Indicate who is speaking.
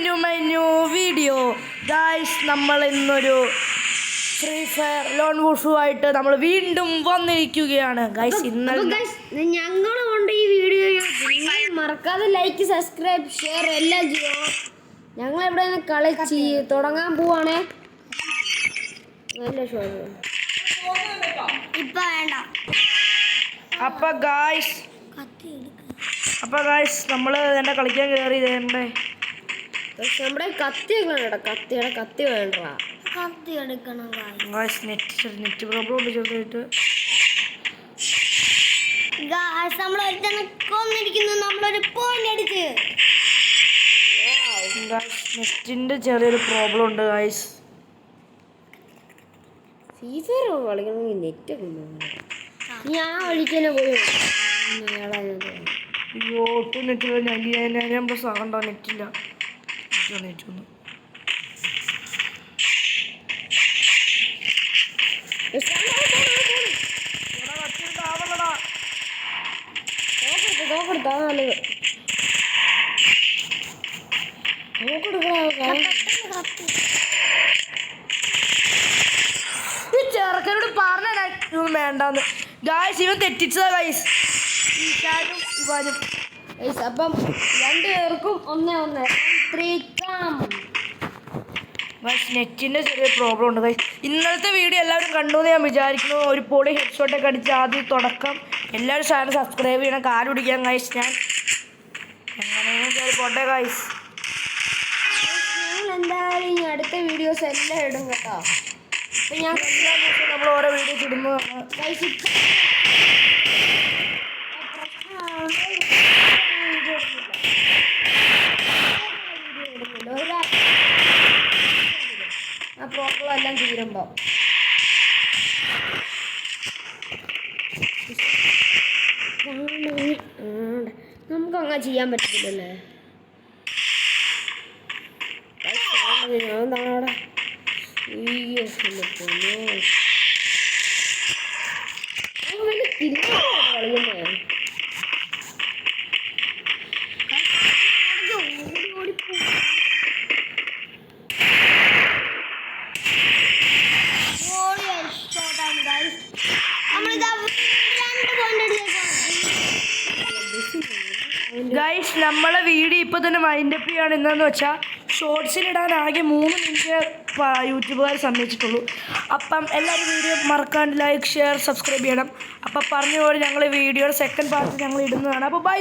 Speaker 1: To my new video guys. നമ്മൾ ഇന്നൊരു free fire loan വൂഷുമായിട്ട് നമ്മൾ വീണ്ടും വന്നിരിക്കുകയാണ് ഗായ്സ്. ഇന്നലെ
Speaker 2: ഞങ്ങളുണ്ട് ഈ വീഡിയോ. മറക്കാതെ ലൈക്ക്, സബ്സ്ക്രൈബ്, ഷെയർ എല്ലാം ചെയ്യണം. ഞങ്ങൾ ഇവിടെ നിന്ന് കളിച്ച് തുടങ്ങാൻ പോവാണേ. നല്ല ഷോ ഇപ്പൊ വേണ്ട.
Speaker 1: അപ്പൊ ഗായ്സ് നമ്മൾ എന്നെ കളിക്കാൻ കയറി നമ്മുടെ
Speaker 2: കത്തി വേണ്ട. കത്തി എടുക്കണം
Speaker 1: നെറ്റ് പ്രോബ്ലം ഉണ്ട് ചെറുതായിട്ട്. നെറ്റിന്റെ ചെറിയൊരു പ്രോബ്ലം ഉണ്ട് ഗായ്സ്.
Speaker 2: ഫ്രീ ഫയർ കളിക്കണമെങ്കിൽ നെറ്റ് ഞാൻ ഒഴിക്കനെ പോയി.
Speaker 1: അയ്യോ ഒട്ടും നെറ്റില്ല. 99% സാധനം നെറ്റില്ല. നെറ്റൊന്നും ചെറുക്കനോട് പറഞ്ഞ വേണ്ടെന്ന് ഗായ്സ്. ഇവൻ തെറ്റിച്ചതാ ഗായ്സ്.
Speaker 2: അപ്പം രണ്ടുപേർക്കും 1-1
Speaker 1: നെറ്റിൻ്റെ ചെറിയ പ്രോബ്ലം ഉണ്ട് ഗൈസ്. ഇന്നലത്തെ വീഡിയോ എല്ലാവരും കണ്ടു എന്ന് ഞാൻ വിചാരിക്കുന്നു. ഒരു പൊളി ഹെഡ്ഷോട്ടൊക്കെ അടിച്ച് ആദ്യം തുടക്കം. എല്ലാവരും ചാനൽ സബ്സ്ക്രൈബ് ചെയ്യണം. കാല് പിടിക്കാൻ ഗൈസ്. ഞാൻ എങ്ങനെയും കയറി പോട്ടെ ഗൈസ്.
Speaker 2: ഞങ്ങൾ എന്തായാലും ഈ അടുത്ത വീഡിയോസ് എല്ലാം ഇടും കേട്ടോ. അപ്പം ഞാൻ എല്ലാ ദിവസവും നമ്മൾ ഓരോ വീഡിയോസ് ഇടുന്നതാണ് ഗൈസ്. ആ പ്രോബ്ലം എല്ലാം തീരുമ്പോൾ നമുക്കങ്ങനെ ചെയ്യാൻ പറ്റത്തില്ലല്ലേ. ഞാൻ നാടെ കളിക്കുന്നേ.
Speaker 1: ഗൈസ് നമ്മളെ വീഡിയോ ഇപ്പോൾ തന്നെ വൈൻഡപ്പ് ചെയ്യാണ്. എന്താണെന്ന് വെച്ചാൽ ഷോർട്സിലിടാൻ ആകെ 3 മിനിറ്റ് യൂട്യൂബുകാർ സമ്മതിച്ചിട്ടുള്ളൂ. അപ്പം എല്ലാവരും വീഡിയോ മറക്കാണ്ട് ലൈക്ക്, ഷെയർ, സബ്സ്ക്രൈബ് ചെയ്യണം. അപ്പം പറഞ്ഞ പോലെ ഞങ്ങൾ വീഡിയോയുടെ സെക്കൻഡ് പാർട്ട് ഞങ്ങൾ ഇടുന്നതാണ്. അപ്പോൾ ബൈ.